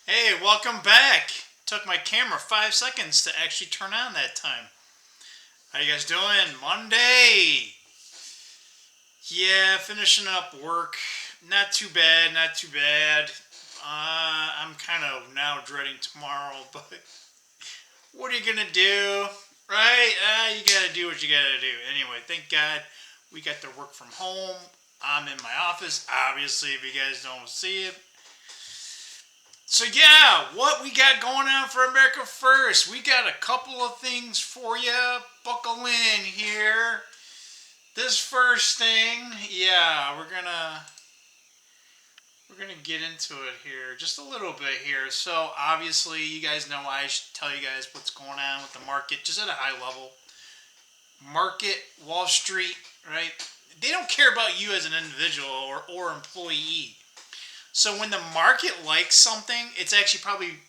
Hey, welcome back. Took my camera 5 seconds to actually turn on that time. How you guys doing? Monday. Yeah, finishing up work. Not too bad, not too bad. I'm kind of now dreading tomorrow, but what are you gonna do? Right? You gotta do what you gotta do. Anyway, thank God we got to work from home. I'm in my office, obviously, if you guys don't see it. So yeah, what we got going on for America First? We got a couple of things for you. Buckle in here. This first thing, yeah, we're gonna get into it here just a little bit here. So obviously, you guys know I should tell you guys what's going on with the market, just at a high level. Market, Wall Street, right? They don't care about you as an individual or employee. So when the market likes something, it's actually probably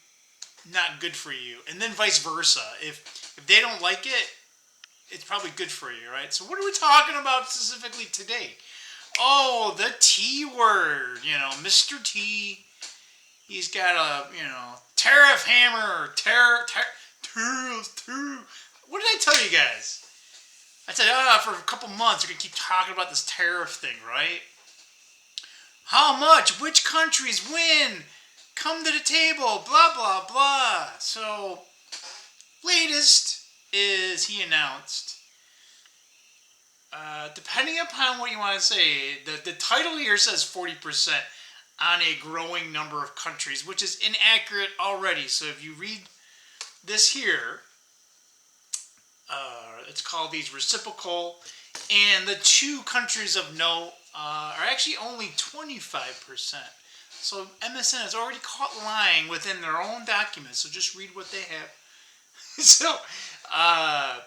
not good for you, and then vice versa. If they don't like it, it's probably good for you, right? So what are we talking about specifically today? Oh, the T word. Mr. T. He's got a tariff hammer, tariff. What did I tell you guys? I said, for a couple months we're gonna keep talking about this tariff thing, right? How much? Which countries win? Come to the table, blah, blah, blah. So, latest is he announced, depending upon what you want to say, the title here says 40% on a growing number of countries, which is inaccurate already. So if you read this here, it's called these reciprocal, and the two countries of note are actually only 25%. So MSN has already caught lying within their own documents. So just read what they have.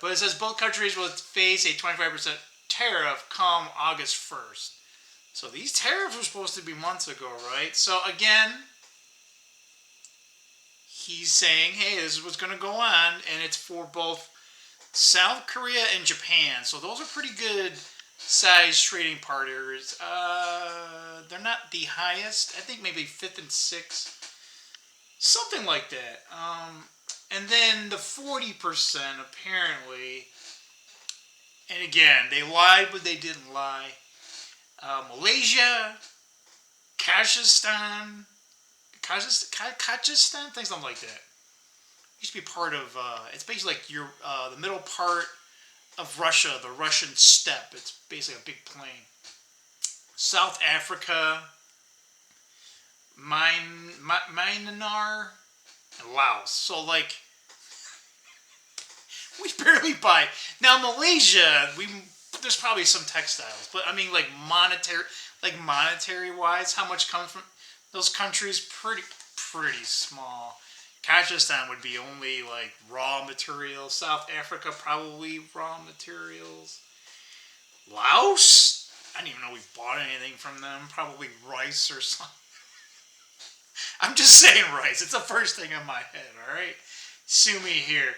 But it says both countries will face a 25% tariff come August 1st. So these tariffs were supposed to be months ago, right? So again, he's saying, hey, this is what's going to go on, and it's for both South Korea and Japan. So those are pretty good size trading partners. They're not the highest. I think maybe fifth and sixth, something like that. And then the 40% apparently, and again, they lied, but they didn't lie. Malaysia, Kazakhstan, things like that. Used to be part of. It's basically like the middle part of Russia, the Russian steppe. It's basically a big plain. South Africa, Myanmar, and Laos. So like, we barely buy. Now Malaysia, there's probably some textiles, but I mean like monetary wise, how much comes from those countries? Pretty small. Kazakhstan would be only like raw materials. South Africa probably raw materials. Laos? I didn't even know we bought anything from them. Probably rice or something. I'm just saying rice. It's the first thing in my head, alright? Sue me here.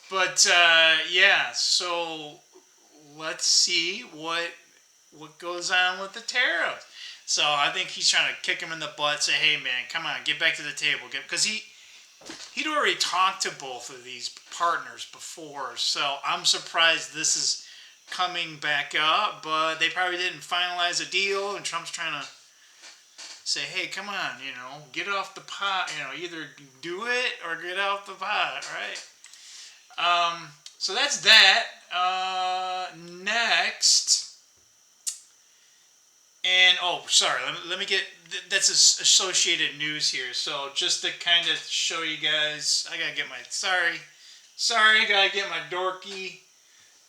But, yeah, so let's see what goes on with the tariff. So I think he's trying to kick him in the butt, say, hey, man, come on, get back to the table. Because he'd already talked to both of these partners before. So I'm surprised this is coming back up. But they probably didn't finalize a deal, and Trump's trying to say, hey, come on, get off the pot. Either do it or get off the pot, right? So that's that. Next, and sorry, let me get that's associated news here. So just to kind of show you guys, I gotta get my gotta get my dorky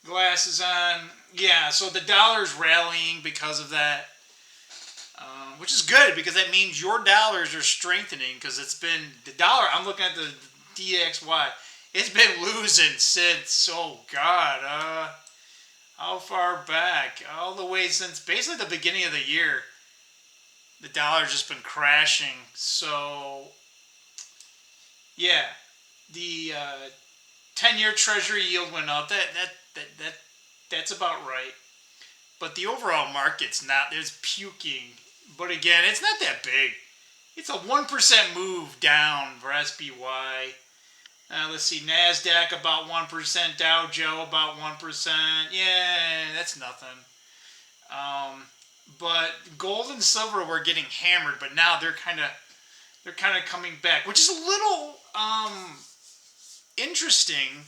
glasses on. Yeah, so the dollar's rallying because of that. Which is good because that means your dollars are strengthening because it's been the dollar. I'm looking at the DXY. It's been losing since, oh God, how far back? All the way since basically the beginning of the year. The dollar's just been crashing. So, yeah, the 10-year Treasury yield went up. That's about right. But the overall market's not. There's puking. But again, it's not that big. It's a 1% move down for SPY. Let's see, NASDAQ about 1%, Dow Joe about 1%. Yeah, that's nothing. But gold and silver were getting hammered, but now they're kind of coming back, which is a little interesting.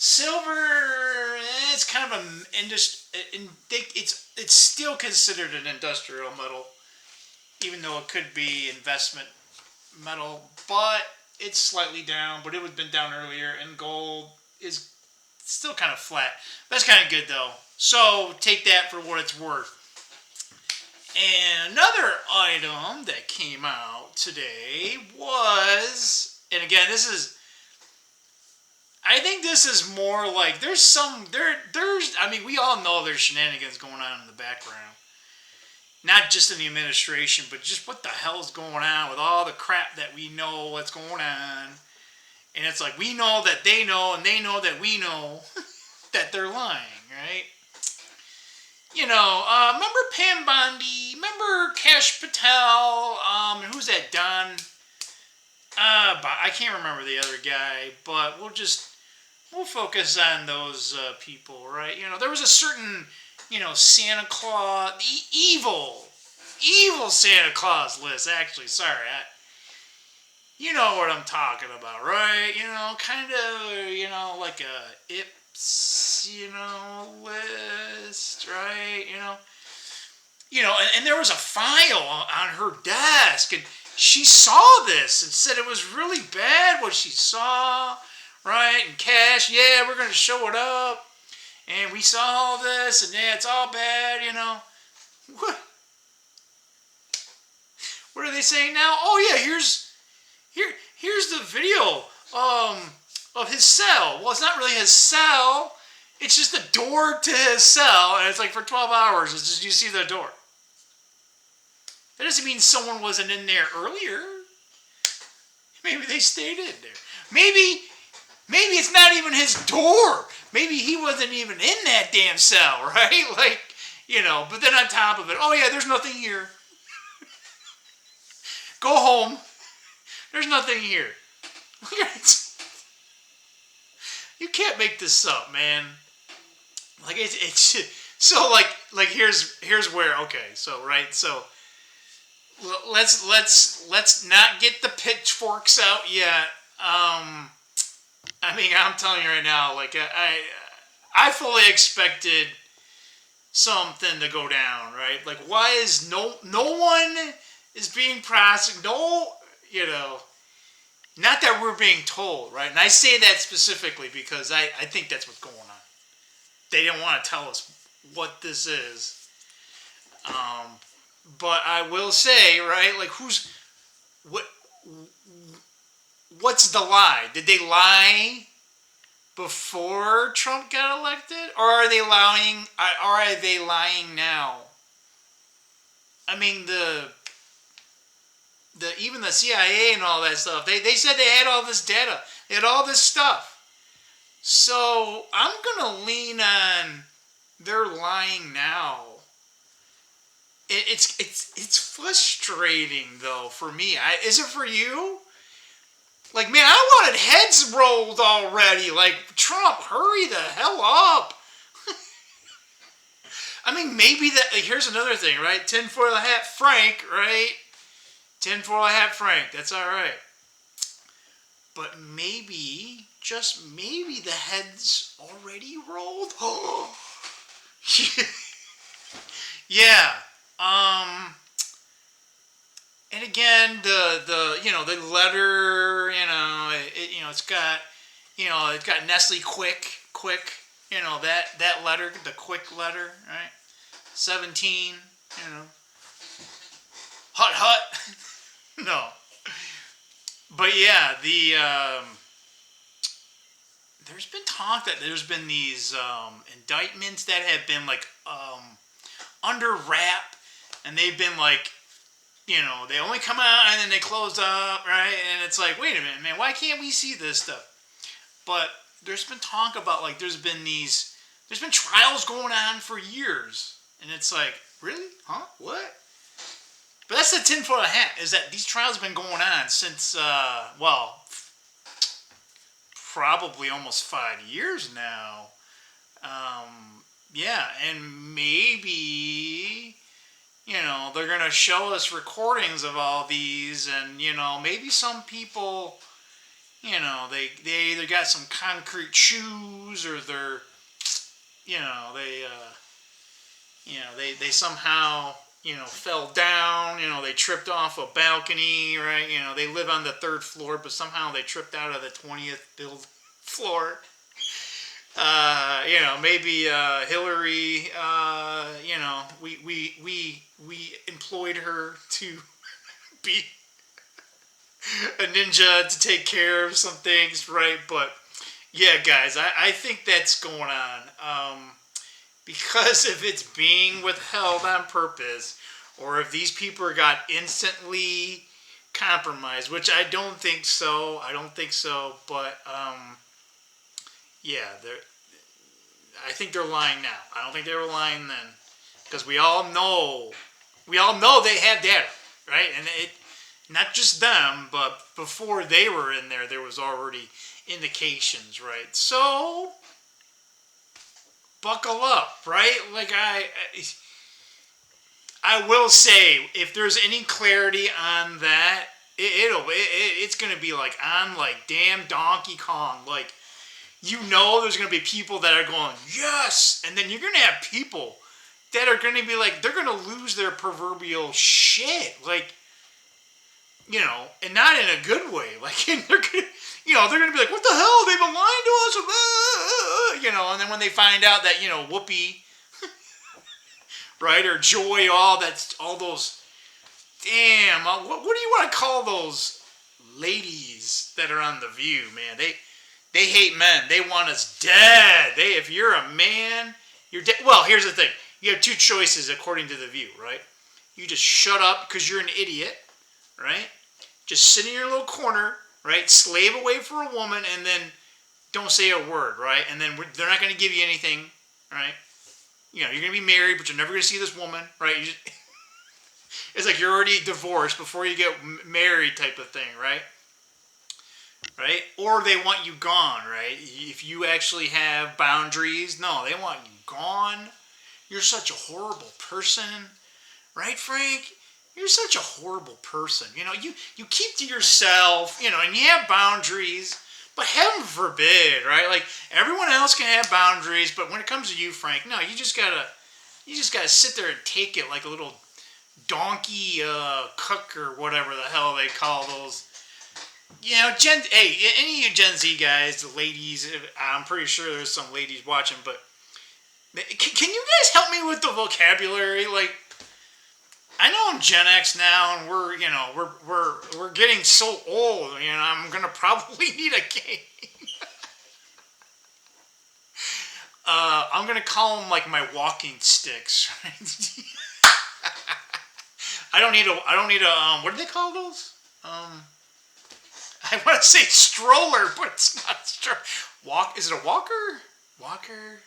Silver, it's kind of it's still considered an industrial metal, even though it could be investment metal, but it's slightly down, but it would have been down earlier, and gold is still kind of flat. That's kind of good, though. So take that for what it's worth. And another item that came out today was, and again, I think this is more like there's I mean, we all know there's shenanigans going on in the background. Not just in the administration, but just what the hell's going on with all the crap that we know what's going on. And it's like we know that they know, and they know that we know that they're lying, right? You know, remember Pam Bondi? Remember Kash Patel? Who's that, Don? I can't remember the other guy, but we'll focus on those people, right? You know, there was a certain, Santa Claus, the evil Santa Claus list, actually. Sorry, you know what I'm talking about, right? You know, kind of, like a Ips, list, right? And there was a file on her desk, and she saw this and said it was really bad what she saw, right? And Cash, yeah, we're going to show it up. And we saw all this, and yeah, it's all bad, What are they saying now? Oh yeah, here's the video of his cell. Well, it's not really his cell. It's just the door to his cell, and it's like for 12 hours. It's just you see the door. That doesn't mean someone wasn't in there earlier. Maybe they stayed in there. Maybe it's not even his door. Maybe he wasn't even in that damn cell, right? Like, but then on top of it, oh yeah, there's nothing here. Go home. There's nothing here. You can't make this up, man. Like it's so like here's where, okay, so right, so let's not get the pitchforks out yet. I mean, I'm telling you right now, like I fully expected something to go down, right? Like, why is no one is being prosecuted? No, not that we're being told, right? And I say that specifically because I think that's what's going on. They didn't want to tell us what this is. But I will say, right? Like, what's the lie? Did they lie before Trump got elected, or are they lying? Or are they lying now? I mean, even the CIA and all that stuff. They said they had all this data. They had all this stuff. So I'm gonna lean on they're lying now. It's frustrating though for me. Is it for you? Like, man, I wanted heads rolled already. Like, Trump, hurry the hell up. I mean, maybe here's another thing, right? Tinfoil hat Frank, right? Tinfoil hat Frank, that's all right. But maybe, just maybe, the head's already rolled. Oh, yeah. And again, the letter, it's got Nestle quick, that letter, the quick letter, right? 17, hut. No. But yeah, there's been talk that there's been these indictments that have been like under wrap, and they've been like, they only come out and then they close up, right? And it's like, wait a minute, man, why can't we see this stuff? But there's been talk about, like, there's been trials going on for years, and it's like, really? Huh? What? But that's the tinfoil hat, is that these trials have been going on since, probably almost 5 years now. Yeah, and maybe, they're going to show us recordings of all these, and, maybe some people, they either got some concrete shoes, or they're, they somehow, fell down, they tripped off a balcony, right? They live on the 3rd floor, but somehow they tripped out of the 20th build floor. Maybe Hillary, we employed her to be a ninja to take care of some things, right? But yeah, guys, I think that's going on. Because if it's being withheld on purpose, or if these people got instantly compromised, which I don't think so. But yeah, I think they're lying now. I don't think they were lying then, because we all know they have data, right? And it, not just them, but before they were in there was already indications, right? So buckle up, right? Like I will say, if there's any clarity on that, it's gonna be like on like damn Donkey Kong. Like, there's gonna be people that are going yes, and then you're gonna have people that are gonna be like, they're gonna lose their proverbial shit, like, and not in a good way. Like, and they're gonna be like, what the hell? They've been lying to us, and then when they find out that, Whoopi, right, or Joy, all those, damn, what do you want to call those ladies that are on The View, man? They hate men. They want us dead. If you're a man, you're dead. Well, here's the thing. You have two choices according to The View, right? You just shut up because you're an idiot, right? Just sit in your little corner, right? Slave away for a woman, and then don't say a word, right? And then they're not going to give you anything, right? You're going to be married, but you're never going to see this woman, right? It's like you're already divorced before you get married type of thing, right? Right? Or they want you gone, right? If you actually have boundaries, no, they want you gone. You're such a horrible person, right, Frank? You're such a horrible person. You keep to yourself, and you have boundaries, but heaven forbid, right? Like, everyone else can have boundaries, but when it comes to you, Frank, no, you just gotta sit there and take it like a little donkey cook or whatever the hell they call those. Any of you Gen Z guys, the ladies, I'm pretty sure there's some ladies watching, but can you guys help me with the vocabulary? Like, I know I'm Gen X now, and we're getting so old. I'm gonna probably need a game. I'm gonna call them like my walking sticks. Right? I don't need a. What do they call those? I want to say stroller, but it's not stroller. Is it a walker? Walker?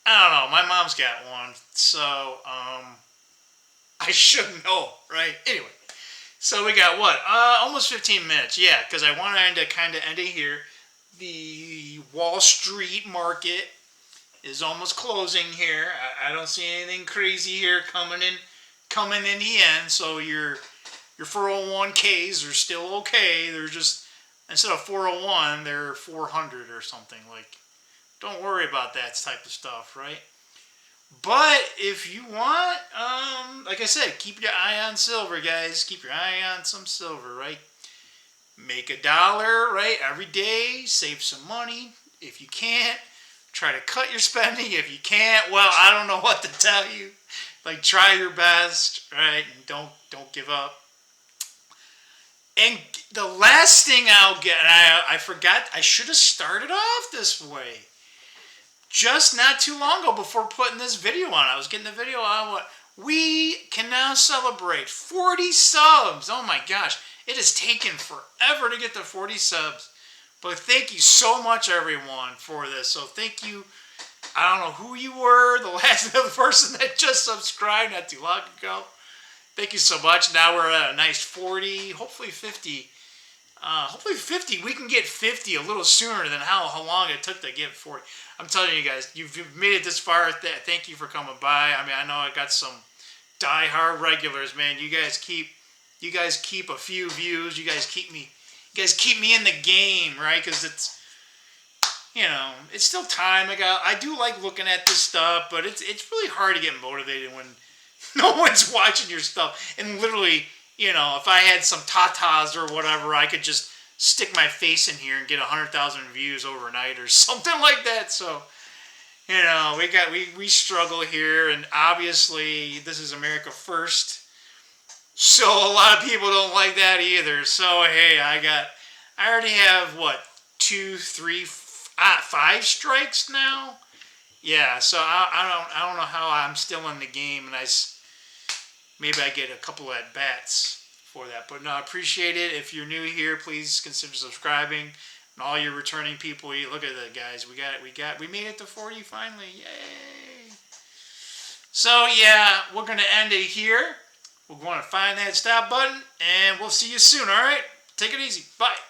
I don't know. My mom's got one, so I should know, right? Anyway, so we got what? Almost 15 minutes. Yeah, because I wanted to kind of end it here. The Wall Street market is almost closing here. I don't see anything crazy here coming in the end. So your 401ks are still okay. They're just, instead of 401, they're 400 or something. Like, don't worry about that type of stuff, right? But if you want, like I said, keep your eye on silver, guys. Keep your eye on some silver, right? Make $1, right, every day. Save some money. If you can't, try to cut your spending. If you can't, well, I don't know what to tell you. Like, try your best, right? And don't give up. And the last thing I'll get, and I forgot, I should have started off this way. Just not too long ago, before putting this video on, I was getting the video on we can now celebrate 40 subs. Oh my gosh, it has taken forever to get to 40 subs. But thank you so much, everyone, for this. So thank you. I don't know who you were, the person that just subscribed not too long ago. Thank you so much. Now we're at a nice 40, hopefully 50. Hopefully 50. We can get 50 a little sooner than how long it took to get 40. I'm telling you guys, you've made it this far. Thank you for coming by. I mean, I know I got some die-hard regulars, man. You guys keep a few views. You guys keep me in the game, right? Because it's, it's still time. I do like looking at this stuff, but it's really hard to get motivated when no one's watching your stuff. And literally, if I had some tatas or whatever, I could just stick my face in here and get 100,000 views overnight or something like that. So, we struggle here, and obviously this is America first. So a lot of people don't like that either. So hey, I already have what, 2, 3, 5 strikes now. Yeah, so I don't know how I'm still in the game, and maybe I get a couple at bats for that. But no, I appreciate it. If you're new here, please consider subscribing. And all your returning people, look at that, guys. We made it to 40 finally. Yay! So yeah, we're gonna end it here. We're going to find that stop button, and we'll see you soon. All right, take it easy. Bye.